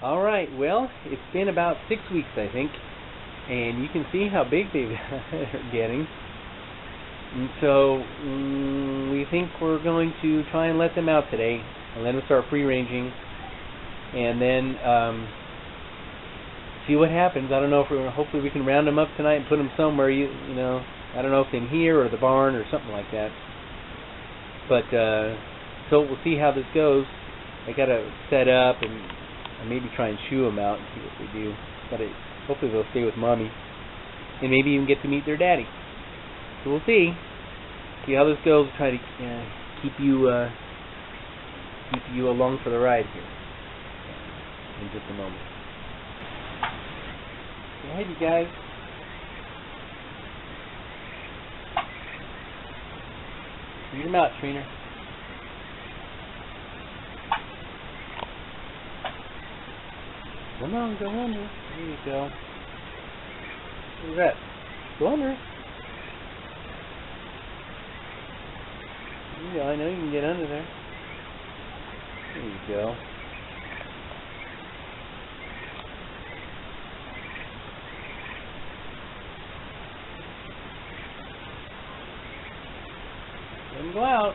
Alright, well, it's been about 6 weeks, I think, and you can see how big they're getting. And so, we think we're going to try and let them out today, and let them start free-ranging, and then see what happens. I don't know if hopefully we can round them up tonight and put them somewhere, you know, I don't know if in here or the barn or something like that. But, so we'll see how this goes. I gotta set up and maybe try and shoo them out and see what they do. Hopefully they'll stay with mommy, and maybe even get to meet their daddy. So we'll see how this goes. Try to keep you along for the ride here in just a moment. Go ahead, you guys. Feed them out, Trina. Come on, go under. There you go. What's that? Go under. Yeah, I know you can get under there. There you go. Let him go out.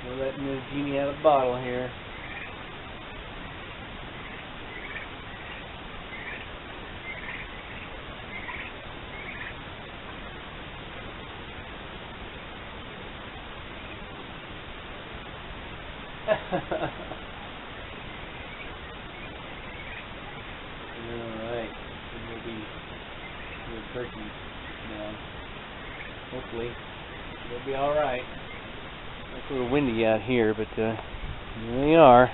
We're letting this genie out of the bottle here. Alright, we'll be good turkeys now. Hopefully, they'll be alright. It's a little windy out here, but here they are.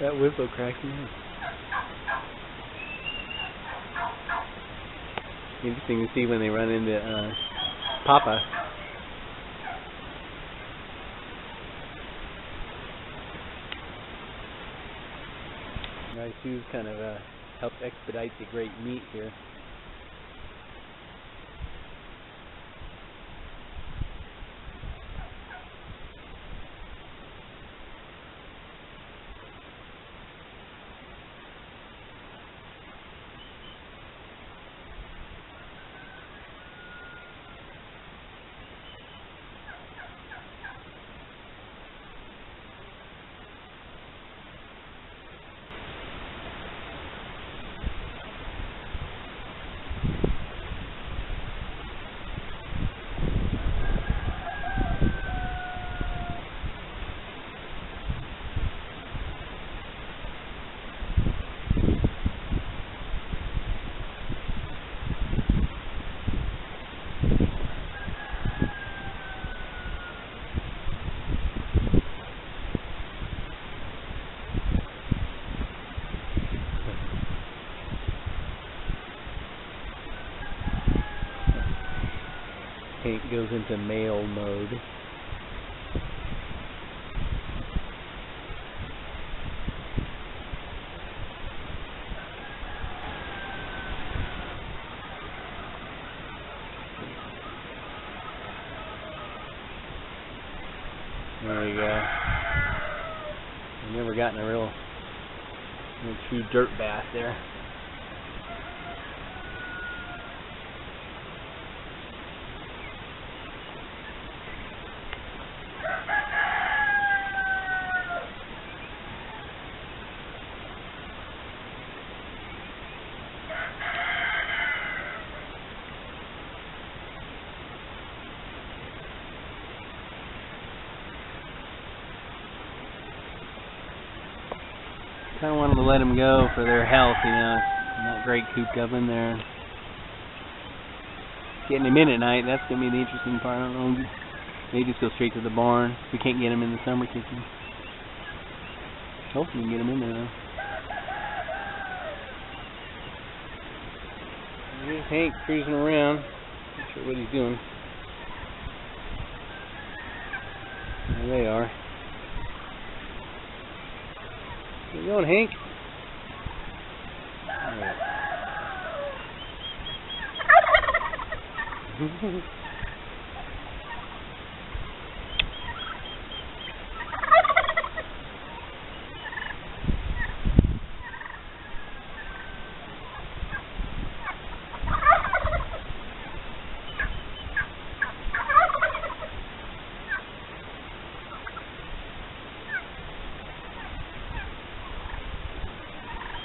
That whistle cracks me up. Interesting to see when they run into Papa. Nice shoes kind of help expedite the great meat here. Hank goes into male mode. There you go. I've never gotten a real true dirt bath there. Kind of wanted to let them go for their health, you know. Not great cooped up in there. Getting him in at night, that's going to be the interesting part. I don't know. Maybe just go straight to the barn. We can't get him in the summer kitchen. Hopefully we can get him in there, though. Here's Hank cruising around. Not sure what he's doing. There they are. Where you going, Hank? Right.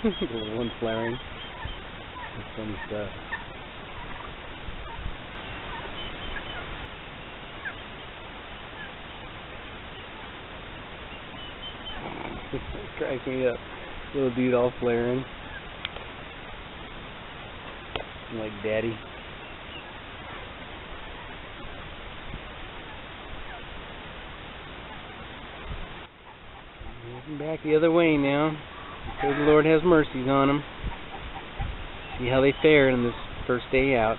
The little one flaring. That's funny stuff. It cracks me up. Little dude all flaring. Like daddy. Moving back the other way now. Pray the Lord has mercies on them. See how they fare in this first day out.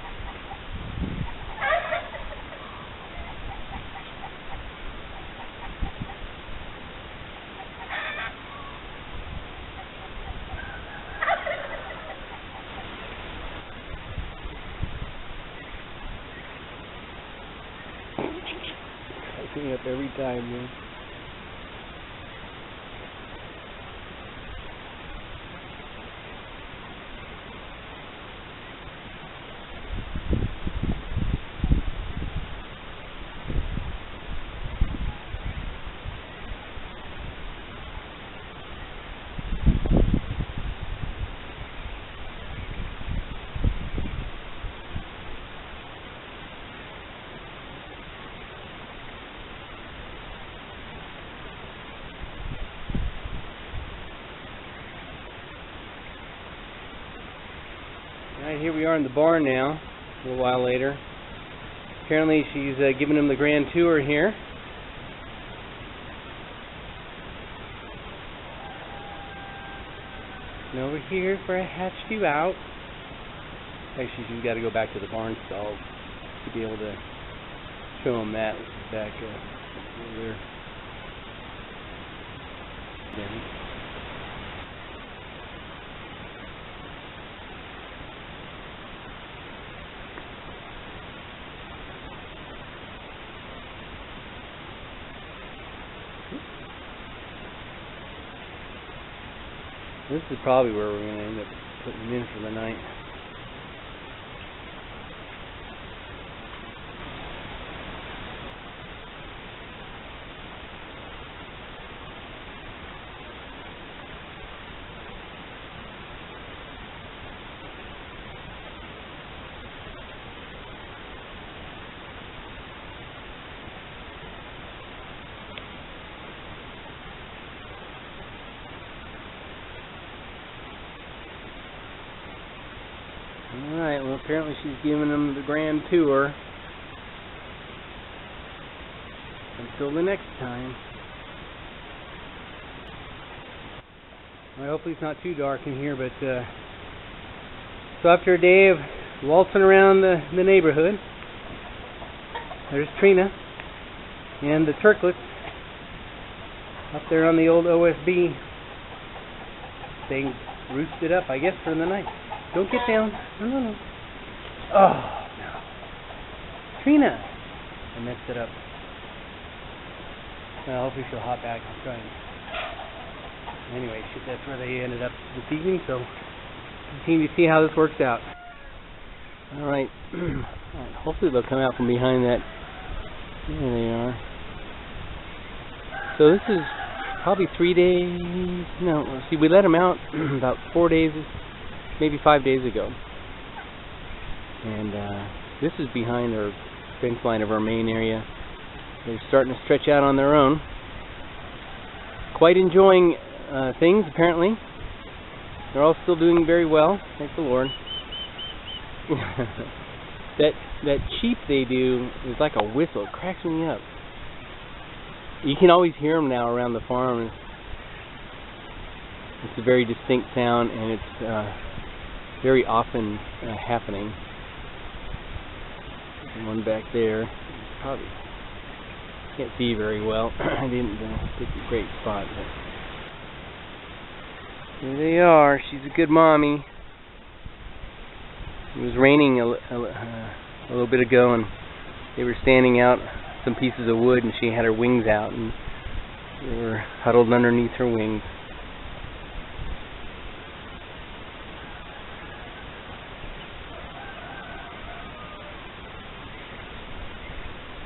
Cracking up every time, man. Alright, here we are in the barn now, a little while later. Apparently she's giving him the grand tour here. And over here for a hatch you out. Actually, she's got to go back to the barn stall to be able to show him that back over there. Yeah. This is probably where we're going to end up putting him in for the night. Alright, well apparently she's giving them the grand tour. Until the next time. Well, hopefully it's not too dark in here, but so after a day of waltzing around the neighborhood, there's Trina and the turklets up there on the old OSB. They roosted up, I guess, for the night. Don't get down. No. Oh, no. Trina! I messed it up. Well, hopefully she'll hop back. I'll try and... Anyway, that's where they ended up this evening, so continue to see how this works out. Alright. Hopefully they'll come out from behind that. There they are. So this is probably 3 days. No, let's see, we let them out about 4 days, maybe 5 days ago. And this is behind our fence line of our main area. They're starting to stretch out on their own. Quite enjoying things, apparently. They're all still doing very well, thank the Lord. that cheep they do is like a whistle. It cracks me up. You can always hear them now around the farm. It's a very distinct sound, and it's very often happening. There's one back there. Probably can't see very well. I didn't pick a great spot. But here they are. She's a good mommy. It was raining a little bit ago, and they were standing out some pieces of wood, and she had her wings out, and they were huddled underneath her wings.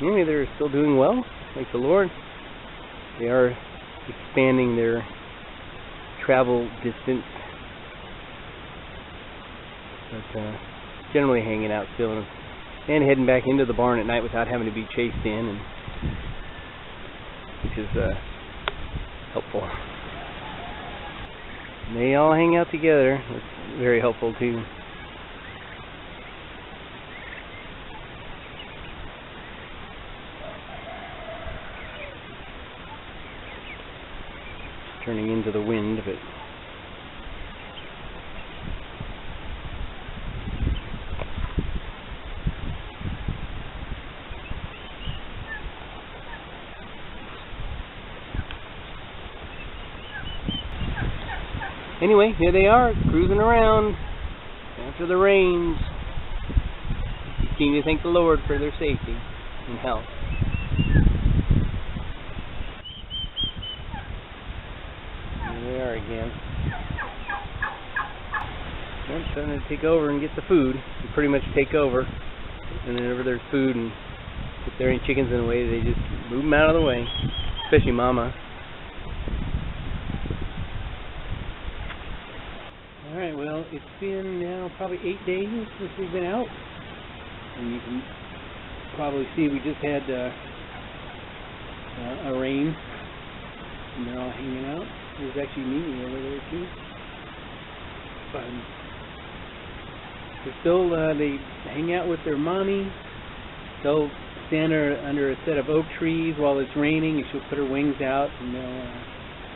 Anyway, they're still doing well, thank the Lord. They are expanding their travel distance, but generally hanging out still and heading back into the barn at night without having to be chased in, and which is helpful. And they all hang out together. That's very helpful too. Turning into the wind, but anyway, here they are, cruising around after the rains. Seem to thank the Lord for their safety and health. Here they are again. They're starting to take over and get the food. They pretty much take over. And whenever there's food, and if there are any chickens in the way, they just move them out of the way. Especially Mama. Alright, well, it's been now probably 8 days since we've been out. And you can probably see we just had a rain. And they're all hanging out. There's actually Mimi over there too. But they're still, they hang out with their mommy. They'll stand under a set of oak trees while it's raining, and she'll put her wings out, and they'll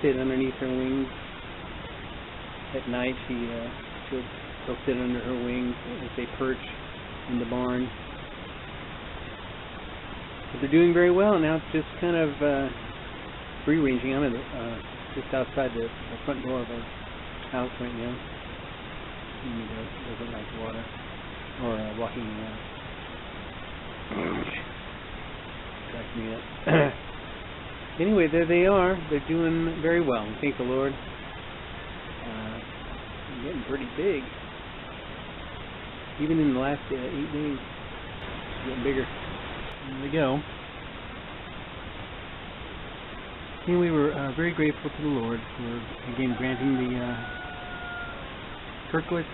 sit underneath her wings. At night, they'll sit under her wings as they perch in the barn. But they're doing very well. Now it's just kind of free-ranging. I'm just outside the front door of our house right now. He doesn't like water or walking around. Cracks me up. Anyway, there they are. They're doing very well. Thank the Lord. Getting pretty big. Even in the last 8 days, getting bigger. There we go. Anyway, we're very grateful to the Lord for again granting the turquoise,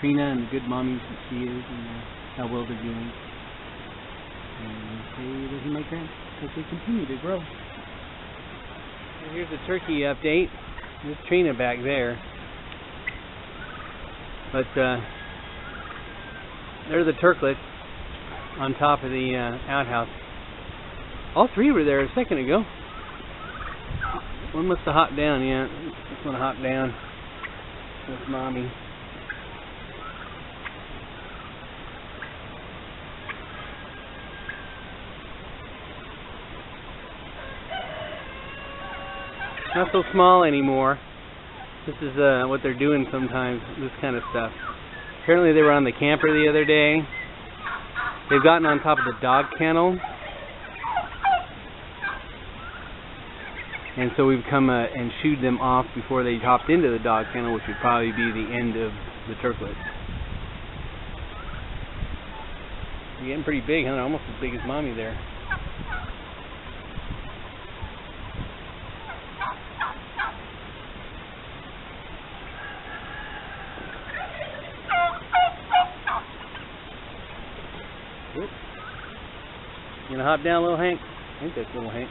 Trina, and the good mommies that she is, and how well they're doing. And pray that He might grant as they continue to grow. And here's the turkey update. There's Trina back there. But there are the turklets on top of the outhouse. All three were there a second ago. One must have hopped down, yeah. This one hopped down with Mommy. not so small anymore. This is what they're doing sometimes, this kind of stuff. Apparently they were on the camper the other day. They've gotten on top of the dog kennel. And so we've come and shooed them off before they hopped into the dog kennel, which would probably be the end of the turtlets. They're getting pretty big, huh? They're almost as big as Mommy there. Oop. You gonna hop down, little Hank? I think that's little Hank.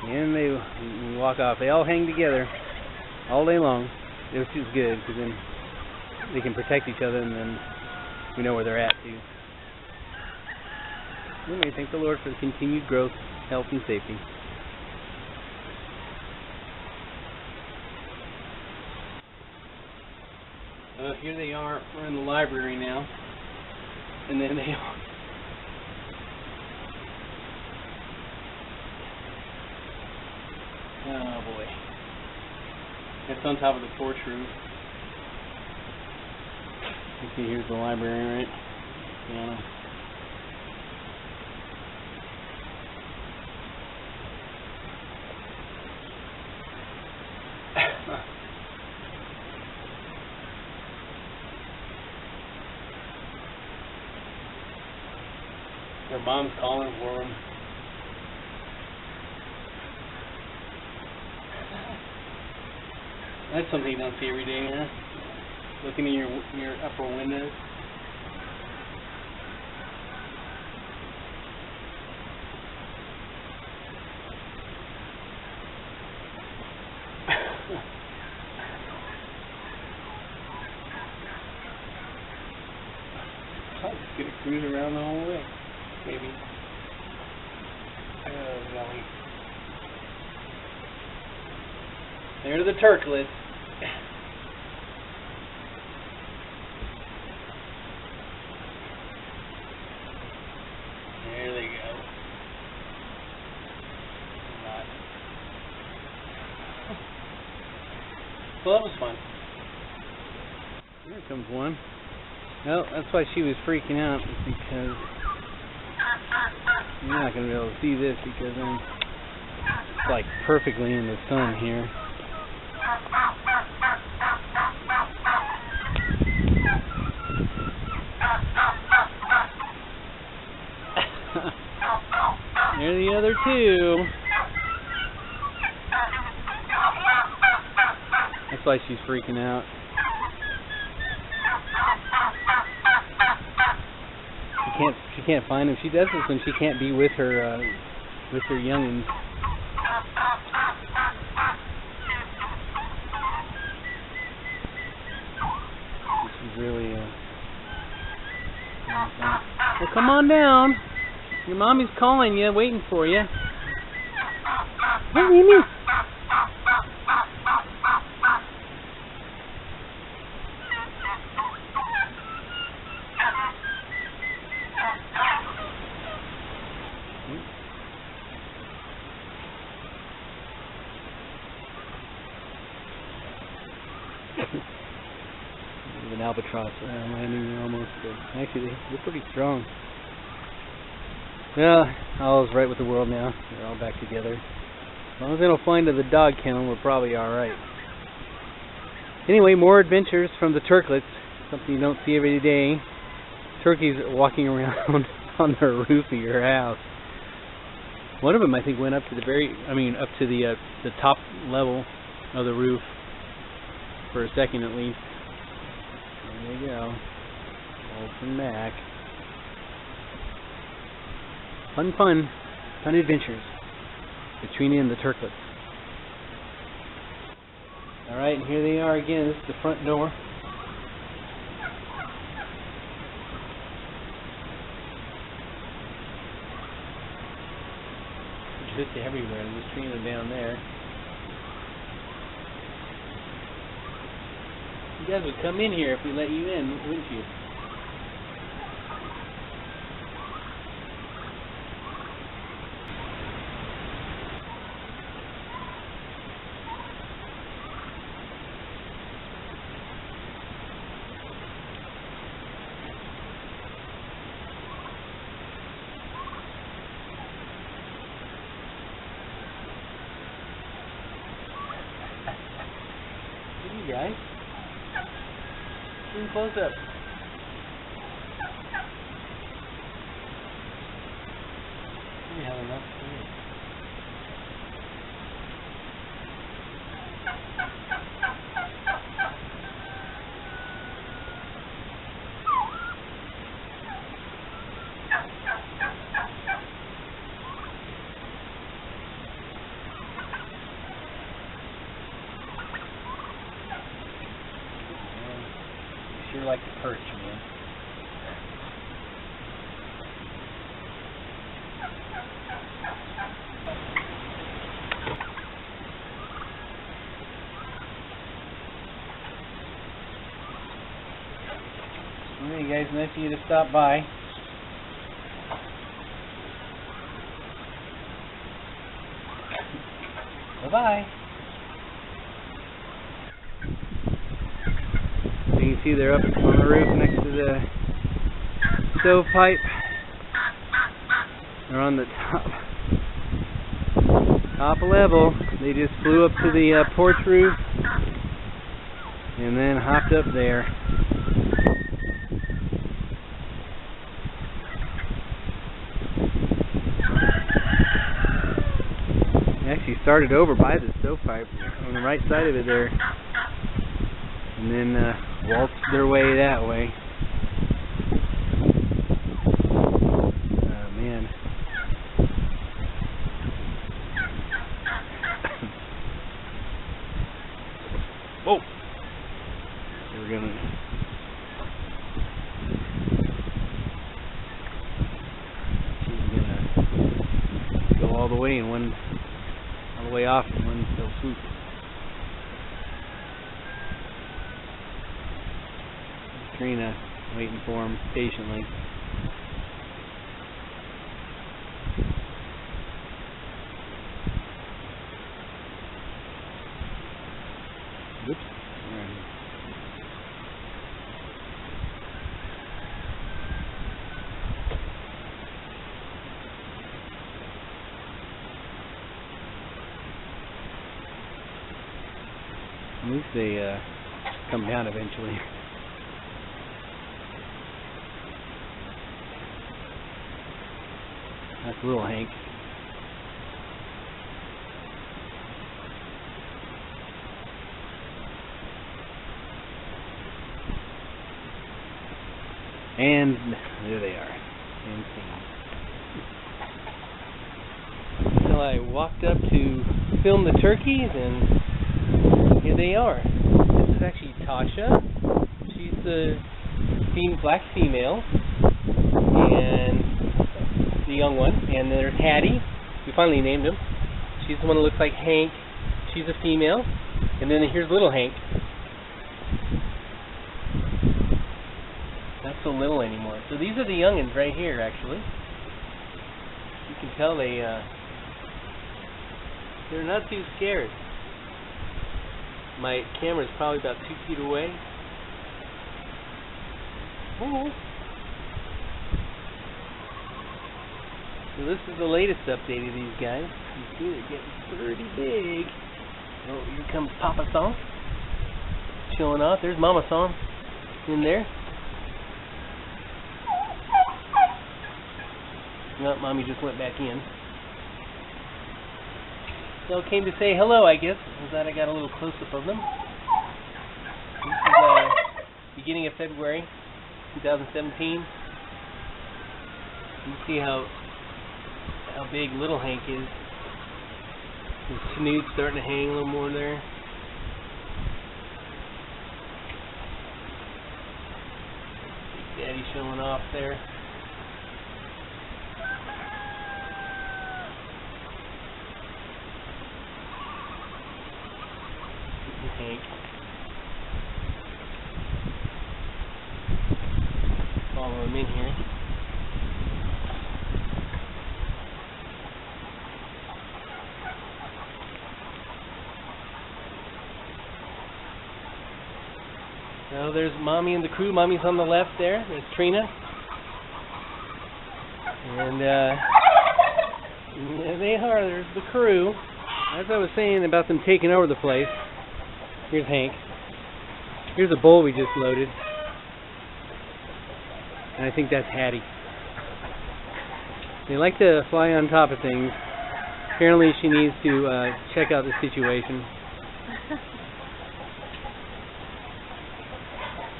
And they walk off. They all hang together all day long, which is good because then they can protect each other, and then we know where they're at too. Anyway, thank the Lord for the continued growth, health, and safety. Here they are. We're in the library now, and then they are. Oh boy. It's on top of the porch roof. You see, here's the library, right? Piano. Their mom's calling for them. That's something you don't see every day, huh? Looking in your upper windows. I'm just gonna cruise around the whole way, maybe. Oh golly. There's the turtlet. There they go. Well, that was fun. Here comes one. Well, that's why she was freaking out, because you're not going to be able to see this because it's like perfectly in the sun here. There are the other two. That's why she's freaking out. She can't find him. She does this when she can't be with her youngins. She's really well, come on down. Your mommy's calling you, waiting for you. Hey, Mimi. An albatross landing almost. Actually, they're pretty strong. Well, all's right with the world now. They're all back together. As long as they don't fly into the dog kennel, we're probably alright. Anyway, more adventures from the turtlets. Something you don't see every day. Turkeys walking around on the roof of your house. One of them, I think, went up to the top level of the roof for a second at least. There you go. Open back. Fun adventures between you and the turtlets. Alright, and here they are again. This is the front door. Just everywhere. They're just seeing them down there. You guys would come in here if we let you in, wouldn't you? You guys. In close up. You have enough here. Sure like the perch, man. Hey guys, nice of you to stop by. Bye-bye. You can see they're up on the roof next to the stovepipe. They're on the top level. They just flew up to the porch roof and then hopped up there. They actually started over by the stovepipe on the right side of it there, and then waltzed their way that way. Oh man. Whoa! We're gonna go all the way in one, all the way off in one fell swoop. Trina waiting for him patiently. Oops. All right. At least they come down eventually. That's little Hank. And there they are. So I walked up to film the turkeys, and here they are. This is actually Tasha. She's the black female, and the young one. And there's Hattie. We finally named him. She's the one that looks like Hank. She's a female. And then here's little Hank. Not so little anymore. So these are the youngins right here, actually. You can tell they're not too scared. My camera's probably about 2 feet away. Oh. So this is the latest update of these guys. You see they're getting pretty big. Oh, here comes Papa Song. Showing off. There's Mama Song in there. No, Mommy just went back in. So came to say hello, I guess. I'm glad I got a little close-up of them. This is beginning of February 2017. You can see how big little Hank is. His snoot's starting to hang a little more there. Big Daddy showing off there. Hank. Follow him in here. So there's Mommy and the crew. Mommy's on the left there. There's Trina. And there they are. There's the crew. As I was saying about them taking over the place. Here's Hank. Here's a bull we just loaded. And I think that's Hattie. They like to fly on top of things. Apparently she needs to check out the situation.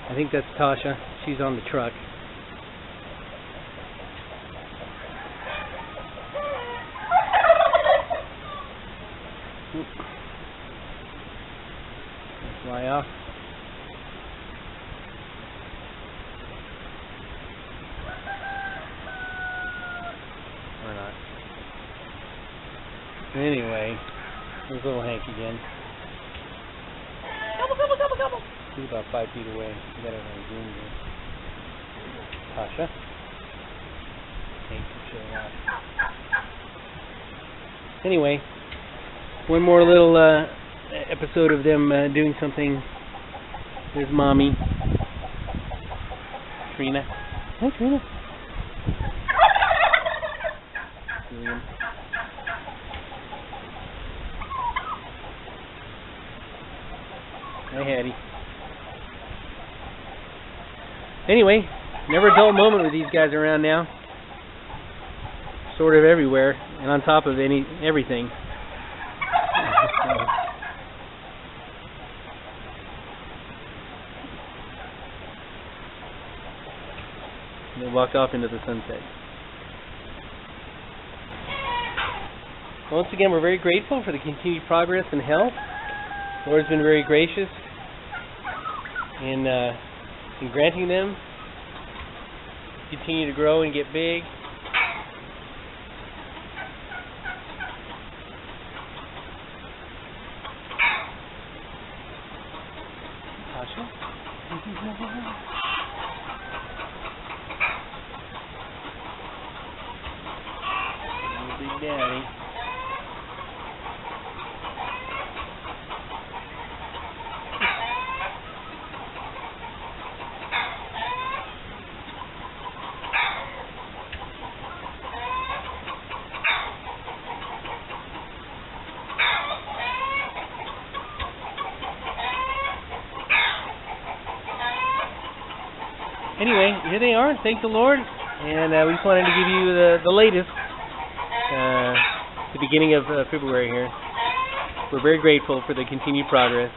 I think that's Tasha. She's on the truck. Fly off. Or not. Anyway, there's little Hank again. Gobble. He's about 5 feet away. We got it on Zoom here. Tasha. Hank showing off. Anyway, one more little episode of them doing something. There's Mommy. Trina. Hi, Trina. William. Hi, Hattie. Anyway, never a dull moment with these guys around now. Sort of everywhere, and on top of everything. They walked off into the sunset. Once again, we're very grateful for the continued progress and health. The Lord's been very gracious in granting them to continue to grow and get big. Tasha? Big Daddy. Anyway, here they are. Thank the Lord. And we just wanted to give you the latest. The beginning of February here. We're very grateful for the continued progress.